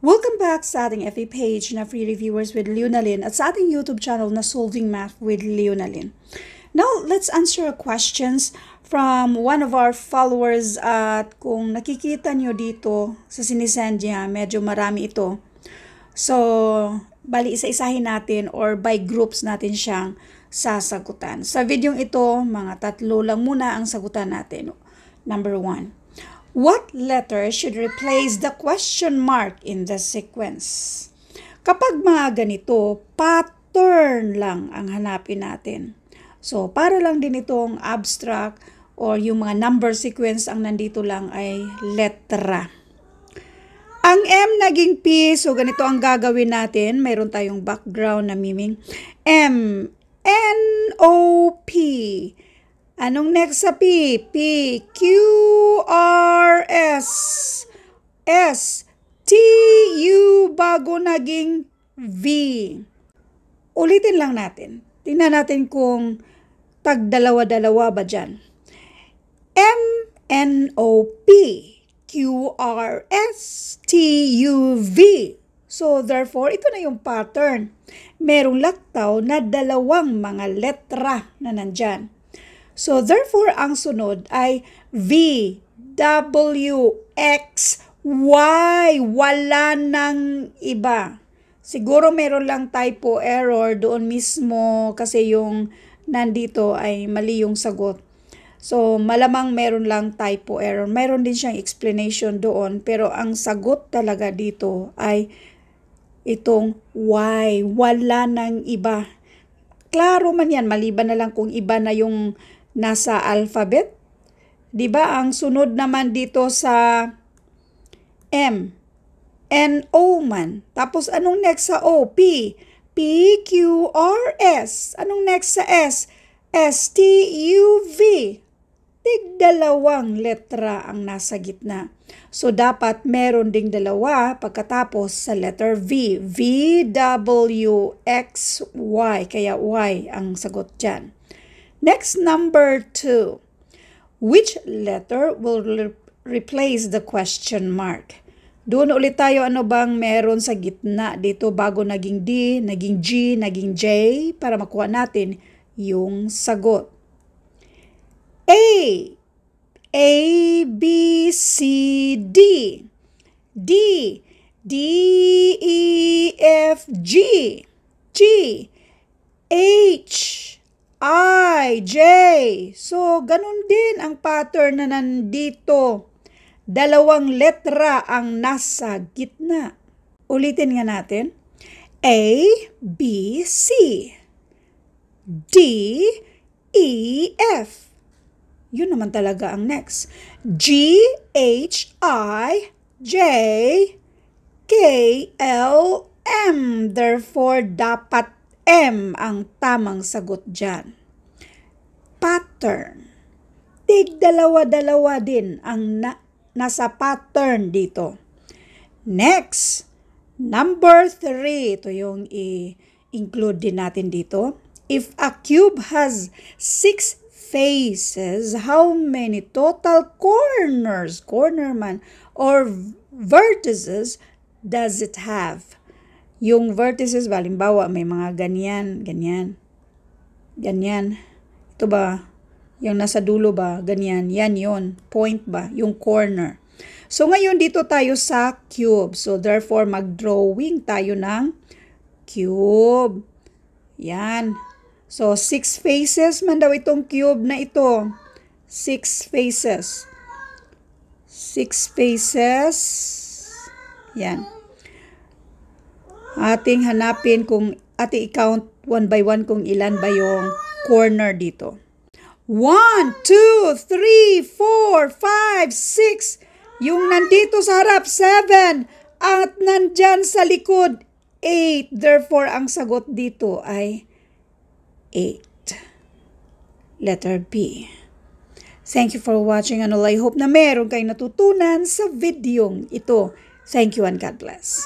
Welcome back sa ating FB page na Free Reviewers with Leonalyn at sa ating YouTube channel na Solving Math with Leonalyn. Now, let's answer questions from one of our followers at kung nakikita nyo dito sa sinisend niya, medyo marami ito. So, bali isa-isahin natin or by groups natin siyang sasagutan. Sa videong ito, mga tatlo lang muna ang sagutan natin. Number 1. What letter should replace the question mark in the sequence? Kapag mga ganito, pattern lang ang hanapin natin. So, para lang din itong abstract or yung mga number sequence ang nandito lang ay letra. Ang M naging P, so ganito ang gagawin natin. Mayroon tayong background na miming. M, N, O, P. Anong next sa P? P, Q, R, S. S, T, U, bago naging V. Ulitin lang natin. Tingnan natin kung tagdalawa-dalawa ba dyan. M, N, O, P. Q, R, S, T, U, V. So, therefore, ito na yung pattern. Merong laktaw na dalawang mga letra na nandyan. So, therefore, ang sunod ay V, W, X, Y. Wala nang iba. Siguro meron lang typo error doon mismo kasi yung nandito ay mali yung sagot. So, malamang meron lang typo error. Meron din siyang explanation doon. Pero ang sagot talaga dito ay itong Y. Wala nang iba. Klaro man yan. Maliban na lang kung iba na yung nasa alphabet. Diba? Ang sunod naman dito sa M. N-O man. Tapos anong next sa O? P. P, Q, R, S. Anong next sa S? S, T, U, V. Tig-dalawang letra ang nasa gitna. So, dapat meron ding dalawa pagkatapos sa letter V. V, W, X, Y. Kaya Y ang sagot dyan. Next, number 2. Which letter will replace the question mark? Doon ulit tayo, ano bang meron sa gitna dito bago naging D, naging G, naging J para makuha natin yung sagot. A. A, B, C, D. D. D, E, F, G. G. H. I, J. So, ganun din ang pattern na nandito. Dalawang letra ang nasa gitna. Ulitin nga natin. A, B, C. D, E, F. Yun naman talaga ang next. G, H, I, J, K, L, M. Therefore, dapat M ang tamang sagot dyan. Pattern. Tig-dalawa-dalawa din ang nasa pattern dito. Next, number 3. Ito yung i-include din natin dito. If a cube has 6 faces, how many total corners, corner man, or vertices does it have? Yung vertices, halimbawa, may mga ganyan, ganyan, ganyan. Ito ba? Yung nasa dulo ba? Ganyan. Yan yun. Point ba? Yung corner. So, ngayon dito tayo sa cube. So, therefore, mag-drawing tayo ng cube. Yan. So, 6 faces man daw itong cube na ito. 6 faces. 6 faces. Yan. Ating hanapin kung i-count one by one kung ilan ba yung corner dito. 1, 2, 3, 4, 5, 6. Yung nandito sa harap, 7. At nandyan sa likod, 8. Therefore, ang sagot dito ay 8. Letter B. Thank you for watching and all. I hope na meron kayong natutunan sa videong ito. Thank you and God bless.